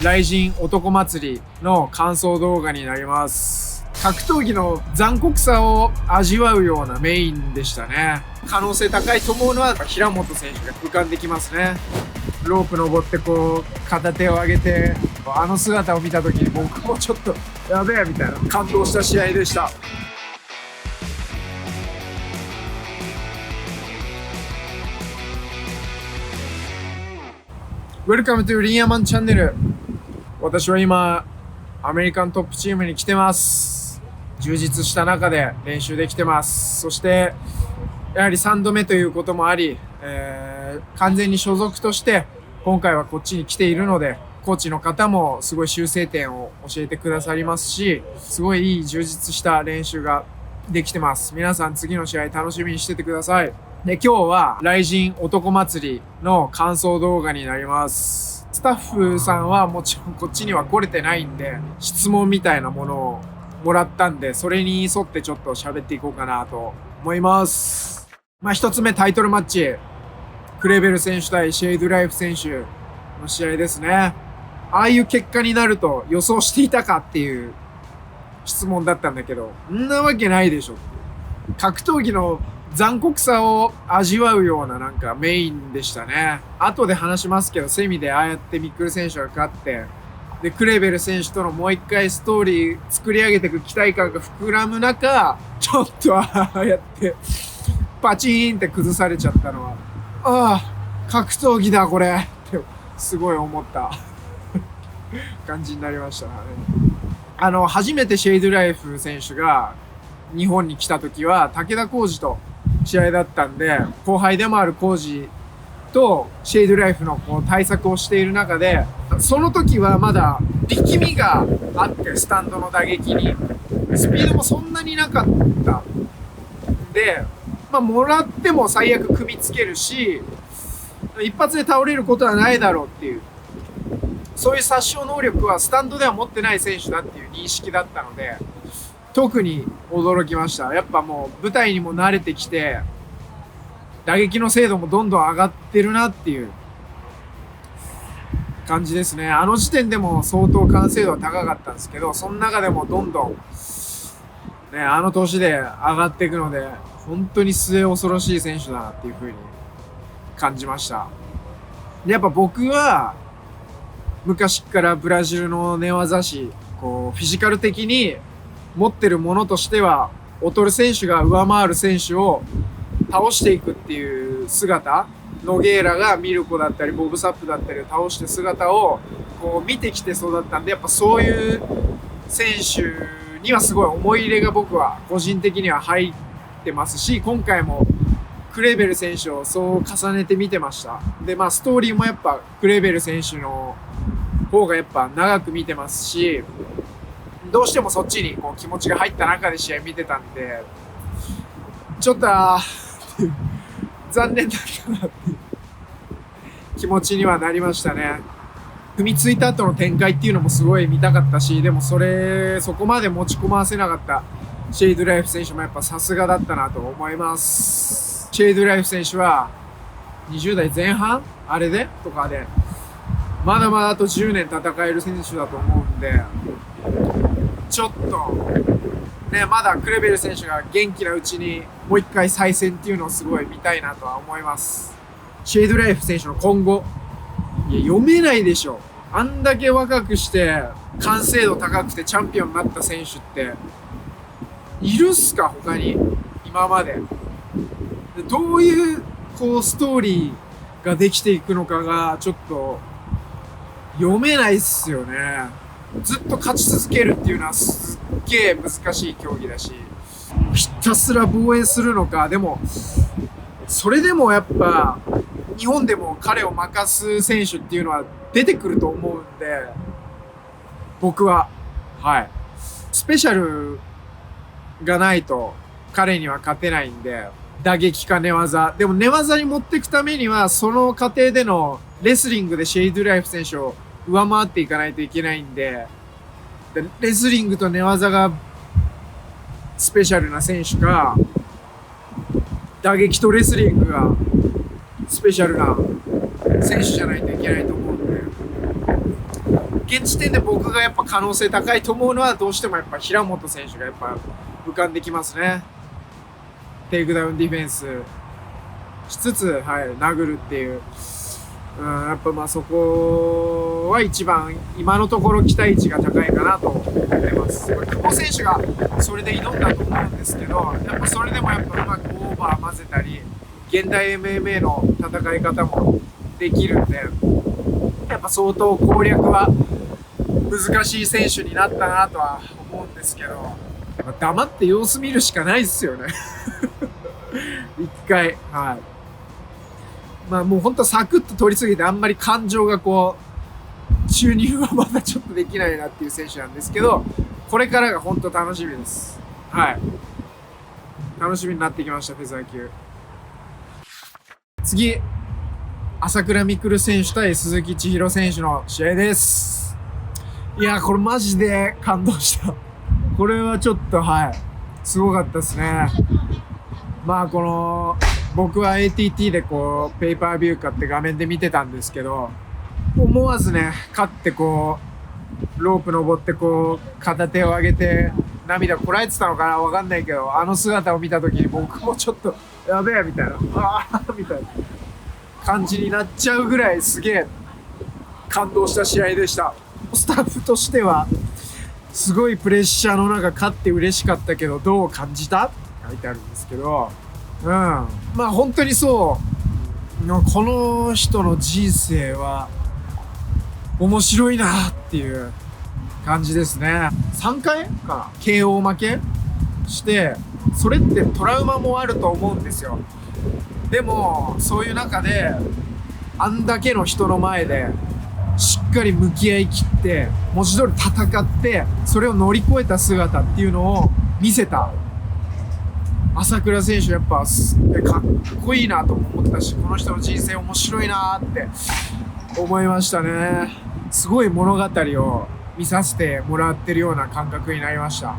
雷神男祭りの感想動画になります。格闘技の残酷さを味わうようなメインでしたね。可能性高いと思うのは平本選手が浮かんできますね。ロープ登ってこう片手を上げてあの姿を見た時に僕もちょっとやべえみたいな感動した試合でした。Welcome to リンヤマンチャンネル。私は今アメリカントップチームに来てます。充実した中で練習できてます。そしてやはり3度目ということもあり、完全に所属として今回はこっちに来ているので、コーチの方もすごい修正点を教えてくださりますし、すごいいい充実した練習ができてます。皆さん次の試合楽しみにしててください。で、今日は雷神男祭りの感想動画になります。スタッフさんはもちろんこっちには来れてないんで、質問みたいなものをもらったんで、それに沿ってちょっと喋っていこうかなと思います。一つ目タイトルマッチ。クレベル選手対シェイドライフ選手の試合ですね。ああいう結果になると予想していたかっていう質問だったんだけど、そんなわけないでしょ。格闘技の残酷さを味わうようなメインでしたね。後で話しますけど、セミでああやってミックル選手が勝って、で、クレベル選手とのもう一回ストーリー作り上げていく期待感が膨らむ中、ちょっとああやってパチーンって崩されちゃったのは、ああ、格闘技だこれってすごい思った感じになりましたね。初めてシェイドライフ選手が日本に来た時は武田浩二と試合だったんで、後輩でもある浩二とシェイドライフの対策をしている中で、その時はまだ力みがあって、スタンドの打撃にスピードもそんなになかったで、もらっても最悪組みつけるし、一発で倒れることはないだろうっていう、そういう殺傷能力はスタンドでは持ってない選手だっていう認識だったので、特に驚きました。やっぱもう舞台にも慣れてきて、打撃の精度もどんどん上がってるなっていう感じですね。あの時点でも相当完成度は高かったんですけど、その中でもどんどんね、あの年で上がっていくので、本当に末恐ろしい選手だなっていう風に感じました。で、やっぱ僕は昔からブラジルの寝技師、フィジカル的に持ってるものとしては、劣る選手が上回る選手を倒していくっていう姿、ノゲーラがミルコだったりボブサップだったりを倒して姿を見てきて育ったんで、やっぱそういう選手にはすごい思い入れが僕は個人的には入ってますし、今回もクレベル選手をそう重ねて見てました。で、ストーリーもやっぱクレベル選手の方がやっぱ長く見てますし、どうしてもそっちに気持ちが入った中で試合見てたんで、ちょっと残念だったなっていう気持ちにはなりましたね。踏みついた後の展開っていうのもすごい見たかったし、でもそこまで持ち込ませなかったシェイドライフ選手もやっぱさすがだったなと思います。シェイドライフ選手は20代前半あれでとかで、まだまだあと10年戦える選手だと思うんで、ちょっとね、まだクレベル選手が元気なうちにもう一回再戦っていうのをすごい見たいなとは思います。シェイドライフ選手の今後、読めないでしょ。あんだけ若くして完成度高くてチャンピオンになった選手っているっすか、他に今まで。どういうストーリーができていくのかがちょっと読めないっすよね。ずっと勝ち続けるっていうのはすっげえ難しい競技だし、ひたすら防衛するのか。でもそれでもやっぱ日本でも彼を任す選手っていうのは出てくると思うんで、僕はスペシャルがないと彼には勝てないんで、打撃か寝技でも寝技に持っていくためにはその過程でのレスリングでシェイドライフ選手を上回っていかないといけないんで、レスリングと寝技がスペシャルな選手か、打撃とレスリングがスペシャルな選手じゃないといけないと思うんで、現時点で僕がやっぱ可能性高いと思うのは、どうしてもやっぱ平本選手がやっぱ浮かんできますね。テイクダウンディフェンスしつつ、はい、殴るっていう。やっぱまあそこは一番今のところ期待値が高いかなと思ってます。久保選手がそれで挑んだと思うんですけど、やっぱそれでもやっぱうまくオーバー混ぜたり、現代 MMA の戦い方もできるんで、やっぱ相当攻略は難しい選手になったなとは思うんですけど、黙って様子見るしかないですよね。一回、はい。まあもうほんとサクッと取りすぎてあんまり感情がこう、注入はまだちょっとできないなっていう選手なんですけど、これからがほんと楽しみです。はい。楽しみになってきました、フェザー級。次、朝倉未来選手対鈴木千尋選手の試合です。いや、これマジで感動した。これはちょっと、はい。すごかったですね。まあこの、僕は ATT でこうペーパービュー買って画面で見てたんですけど、思わずね、勝ってこうロープ登ってこう片手を上げて涙こらえてたのかな、わかんないけど、あの姿を見た時に僕もちょっとやべえみたいな、ああみたいな感じになっちゃうぐらいすげえ感動した試合でした。スタッフとしてはすごいプレッシャーの中勝って嬉しかったけど、どう感じたって書いてあるんですけど、まあ本当にそう。この人の人生は面白いなっていう感じですね。3回かな KO 負けして、それってトラウマもあると思うんですよ。でもそういう中であんだけの人の前でしっかり向き合い切って、文字通り戦ってそれを乗り越えた姿っていうのを見せた朝倉選手、やっぱかっこいいなと思ったし、この人の人生面白いなって思いましたね。すごい物語を見させてもらってるような感覚になりました。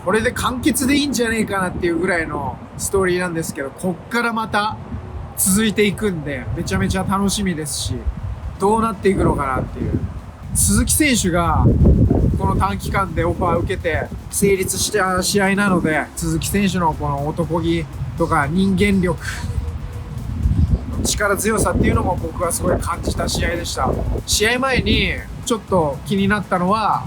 これで完結でいいんじゃねえかなっていうぐらいのストーリーなんですけど、こっからまた続いていくんでめちゃめちゃ楽しみですし、どうなっていくのかなっていう。鈴木選手がこの短期間でオファーを受けて成立した試合なので、鈴木選手のこの男気とか人間力、力強さっていうのも僕はすごい感じた試合でした。試合前にちょっと気になったのは、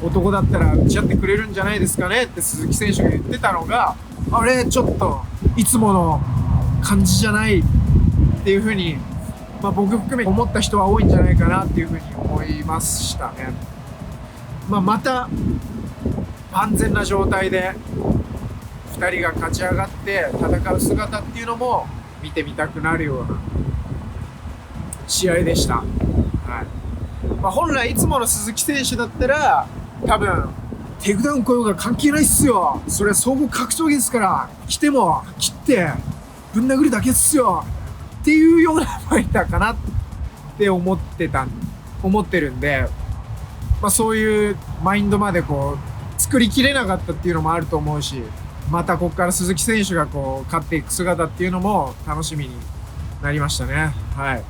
男だったら打ち合ってくれるんじゃないですかねって鈴木選手が言ってたのが、あれちょっといつもの感じじゃないっていう風に、まあ、僕含め思った人は多いんじゃないかなっていう風に思いましたね。また安全な状態で2人が勝ち上がって戦う姿っていうのも見てみたくなるような試合でした。はい。本来いつもの鈴木選手だったら多分テイクダウン来ようが関係ないっすよ、それは総合格闘技ですから、来ても切ってぶん殴るだけっすよっていうようなファイターかなって思ってるんで、そういうマインドまでこう作りきれなかったっていうのもあると思うし、またここから鈴木選手がこう勝っていく姿っていうのも楽しみになりましたね。はい。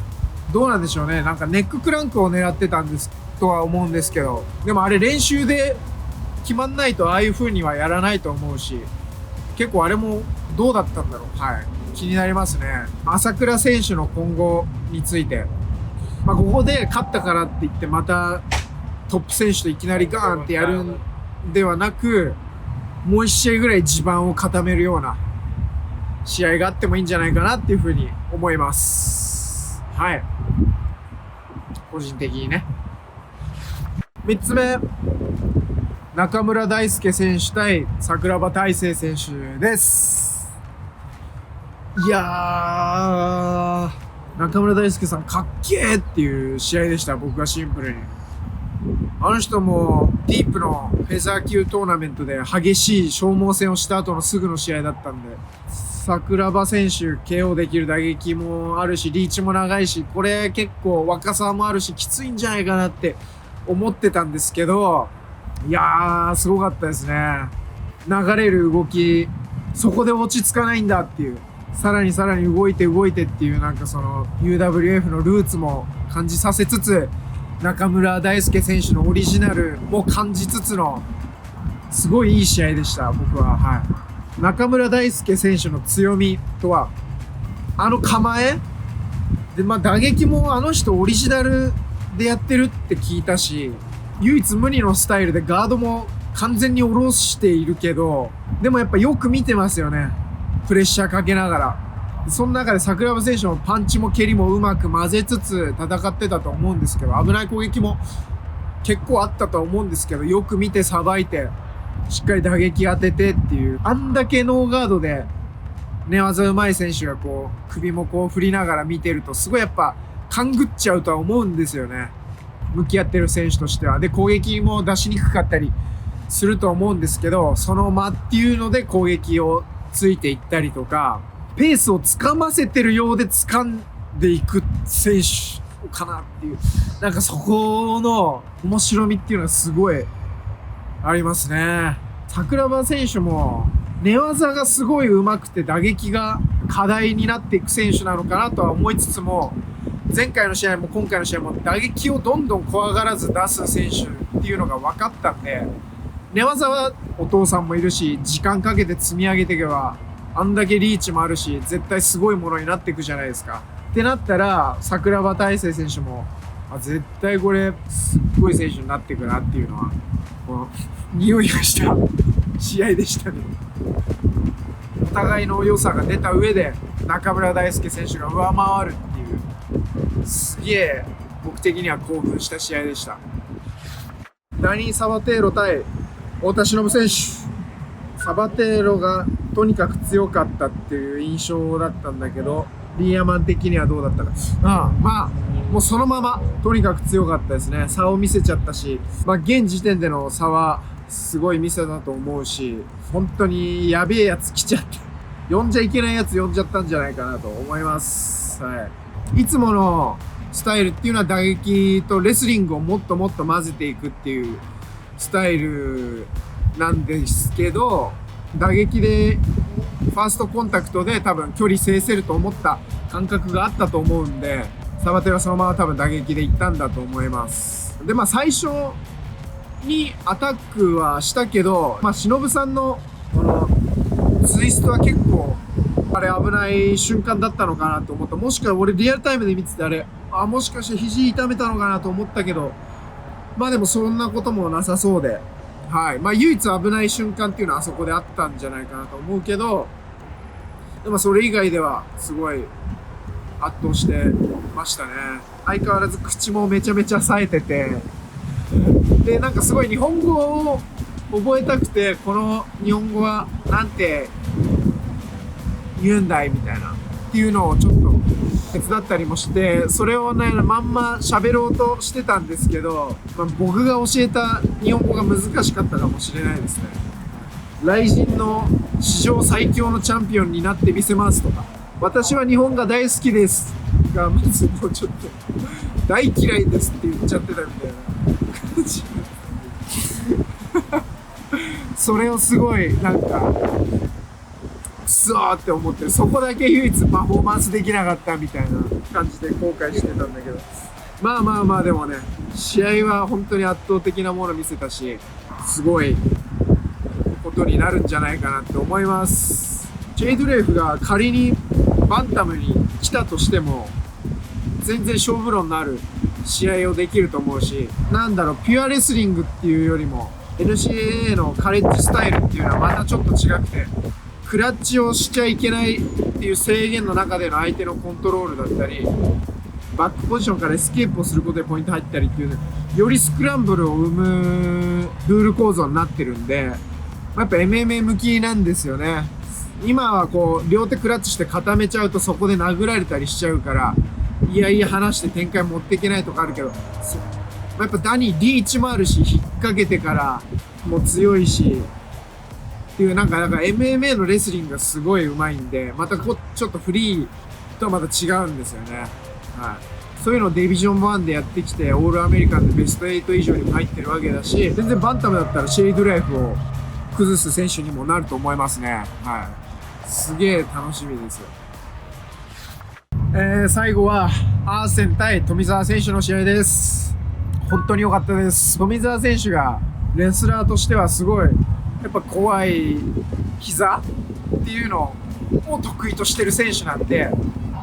どうなんでしょうね。なんかネッククランクを狙ってたんですとは思うんですけど、でもあれ練習で決まんないとああいう風にはやらないと思うし、結構あれもどうだったんだろう。はい。気になりますね。朝倉選手の今後について。ここで勝ったからって言ってまたトップ選手といきなりガーンってやるんではなく、もう一試合ぐらい地盤を固めるような試合があってもいいんじゃないかなっていうふうに思います。はい。個人的にね。3つ目、中村大輔選手対桜庭大成選手です。いやー、中村大輔さんかっけーっていう試合でした。僕はシンプルに。あの人もディープのフェザー級トーナメントで激しい消耗戦をした後のすぐの試合だったんで、桜庭選手 KO できる打撃もあるし、リーチも長いし、これ結構若さもあるしきついんじゃないかなって思ってたんですけど、いやーすごかったですね。流れる動き、そこで落ち着かないんだっていう、さらに動いてっていう、なんかその UWF のルーツも感じさせつつ、中村大輔選手のオリジナルも感じつつのすごいいい試合でした、僕は。はい。中村大輔選手の強みとは、構えで、打撃もあの人オリジナルでやってるって聞いたし、唯一無二のスタイルでガードも完全に下ろしているけど、でもやっぱよく見てますよね。プレッシャーかけながら。その中で桜庭選手のパンチも蹴りもうまく混ぜつつ戦ってたと思うんですけど、危ない攻撃も結構あったと思うんですけど、よく見てさばいて、しっかり打撃当ててっていう、あんだけノーガードで寝技うまい選手がこう首もこう振りながら見てると、すごいやっぱ勘ぐっちゃうとは思うんですよね。向き合ってる選手としては。で、攻撃も出しにくかったりすると思うんですけど、その間っていうので攻撃をついていったりとか、ペースをつかませてるようで掴んでいく選手かなっていう、なんかそこの面白みっていうのはすごいありますね。桜庭選手も寝技がすごい上手くて打撃が課題になっていく選手なのかなとは思いつつも、前回の試合も今回の試合も打撃をどんどん怖がらず出す選手っていうのが分かったんで、寝技はお父さんもいるし、時間かけて積み上げていけばあんだけリーチもあるし、絶対すごいものになっていくじゃないですか。ってなったら桜庭大成選手も絶対これすっごい選手になっていくなっていうのは匂いがした試合でしたね。お互いの良さが出た上で中村大輔選手が上回るっていう、すげえ僕的には興奮した試合でした。ダニー・サバテーロ対太田忍選手。サバテーロがとにかく強かったっていう印象だったんだけど、リーアマン的にはどうだったか。もうそのままとにかく強かったですね。差を見せちゃったし、現時点での差はすごい見せたと思うし、本当にやべえやつ来ちゃって、呼んじゃいけないやつ呼んじゃったんじゃないかなと思います。はい。いつものスタイルっていうのは打撃とレスリングをもっともっと混ぜていくっていうスタイルなんですけど、打撃でファーストコンタクトで多分距離制せると思った感覚があったと思うんで、サバテはそのまま多分打撃でいったんだと思います。で、最初にアタックはしたけど、忍さんのこのツイストは結構あれ危ない瞬間だったのかなと思った。もしくは俺リアルタイムで見ててもしかして肘痛めたのかなと思ったけど、でもそんなこともなさそうで、はい。唯一危ない瞬間っていうのはあそこであったんじゃないかなと思うけど、でもそれ以外ではすごい圧倒してましたね。相変わらず口もめちゃめちゃ冴えてて、で、なんかすごい日本語を覚えたくて、この日本語はなんて言うんだいみたいなっていうのをちょっと手伝ったりもして、それをね、まんま喋ろうとしてたんですけど、僕が教えた日本語が難しかったかもしれないですね。雷神の史上最強のチャンピオンになってみせますとか、私は日本が大好きですが、まずもうちょっと大嫌いですって言っちゃってたみたいな感じそれをすごいなんかくそーって思ってる。そこだけ唯一パフォーマンスできなかったみたいな感じで後悔してたんだけど、でもね、試合は本当に圧倒的なものを見せたし、すごいことになるんじゃないかなって思います。チェイドレイフが仮にバンタムに来たとしても全然勝負論のある試合をできると思うし、ピュアレスリングっていうよりも NCAA のカレッジスタイルっていうのはまたちょっと違くて、クラッチをしちゃいけないっていう制限の中での相手のコントロールだったり、バックポジションからエスケープをすることでポイント入ったりっていう、よりスクランブルを生むルール構造になってるんで、やっぱ MMA 向きなんですよね。今はこう両手クラッチして固めちゃうとそこで殴られたりしちゃうから、いやいや離して展開持っていけないとかあるけど、やっぱダニーリーチもあるし、引っ掛けてからも強いしっていう、なんかMMA のレスリングがすごい上手いんで、またちょっとフリーとはまた違うんですよね。はい。そういうのをディビジョン1でやってきて、オールアメリカンでベスト8以上にも入ってるわけだし、全然バンタムだったらシェイドライフを崩す選手にもなると思いますね。はい。すげえ楽しみですよ。最後はアーセン対富澤選手の試合です。本当に良かったです。富澤選手がレスラーとしてはすごいやっぱ怖い膝っていうのを得意としてる選手なんで、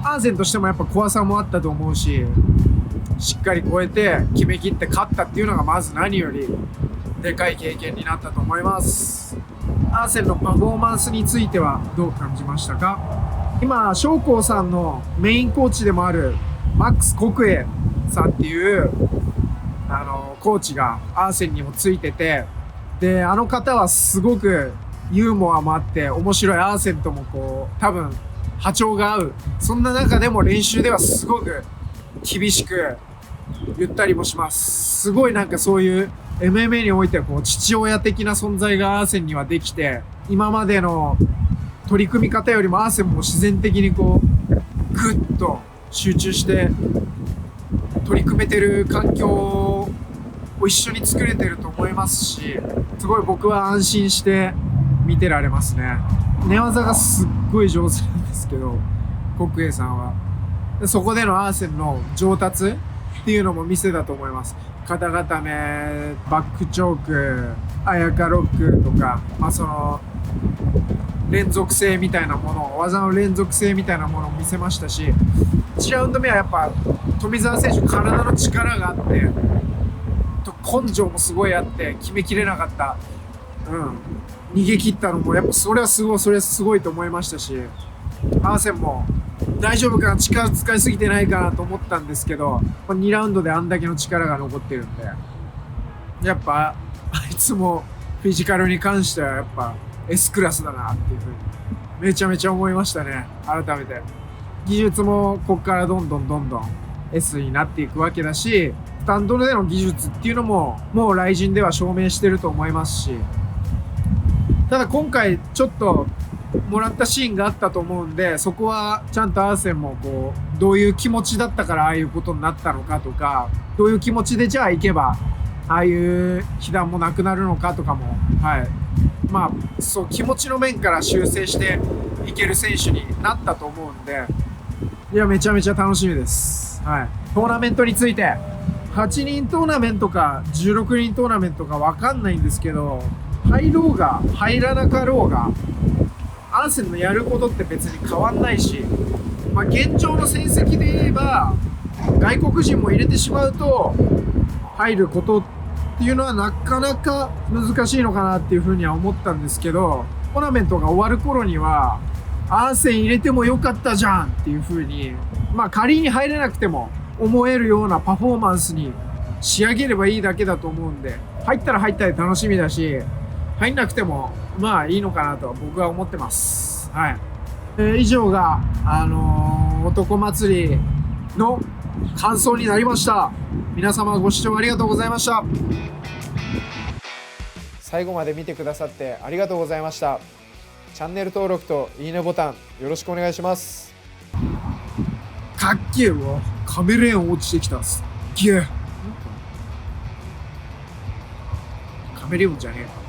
アーセンとしてもやっぱ怖さもあったと思うし、しっかり超えて決めきって勝ったっていうのがまず何よりでかい経験になったと思います。アーセンのパフォーマンスについてはどう感じましたか？今将校さんのメインコーチでもあるマックス・コクエさんっていうコーチがアーセンにもついてて、であの方はすごくユーモアもあって面白い。アーセンともこう多分波長が合う。そんな中でも練習ではすごく厳しく言ったりもします。すごいなんかそういう MMA においてこう父親的な存在がアーセンにはできて、今までの取り組み方よりもアーセンも自然的にこうグッと集中して取り組めてる環境を一緒に作れてると思いますし、すごい僕は安心して見てられますね。寝技がすっごい上手なんですけど、コクエさんはそこでのアーセンの上達っていうのも見せたと思います。肩固め、バックチョーク、アヤカロックとか、その連続性みたいなもの、技の連続性みたいなものを見せましたし、1ラウンド目はやっぱ富澤選手体の力があって根性もすごいあって決めきれなかった、逃げ切ったのもやっぱそれはすごいと思いましたし、アーセンも大丈夫かな、力使いすぎてないかなと思ったんですけど、2ラウンドであんだけの力が残ってるんで、やっぱあいつもフィジカルに関してはやっぱ S クラスだなっていうふうにめちゃめちゃ思いましたね。改めて技術もこっからどんどん S になっていくわけだし、スタンドでの技術っていうのももう雷神では証明してると思いますし、ただ今回ちょっともらったシーンがあったと思うんで、そこはちゃんとアーセンもこうどういう気持ちだったからああいうことになったのかとか、どういう気持ちでじゃあ行けばああいう被弾もなくなるのかとかも、そう気持ちの面から修正していける選手になったと思うんで、いやめちゃめちゃ楽しみです。トーナメントについて8人トーナメントか16人トーナメントか分かんないんですけど、入ろうが入らなかろうがアーセンのやることって別に変わんないし、現状の成績で言えば外国人も入れてしまうと入ることっていうのはなかなか難しいのかなっていうふうには思ったんですけど、トーナメントが終わる頃にはアーセン入れてもよかったじゃんっていうふうに、仮に入れなくても思えるようなパフォーマンスに仕上げればいいだけだと思うんで、入ったら入ったで楽しみだし、入んなくてもいいのかなと僕は思ってます。以上が男祭りの感想になりました。皆様ご視聴ありがとうございました。最後まで見てくださってありがとうございました。チャンネル登録といいねボタンよろしくお願いします。かっけえわ、カメレオン落ちてきた。すっげえ。カメレオンじゃねえ。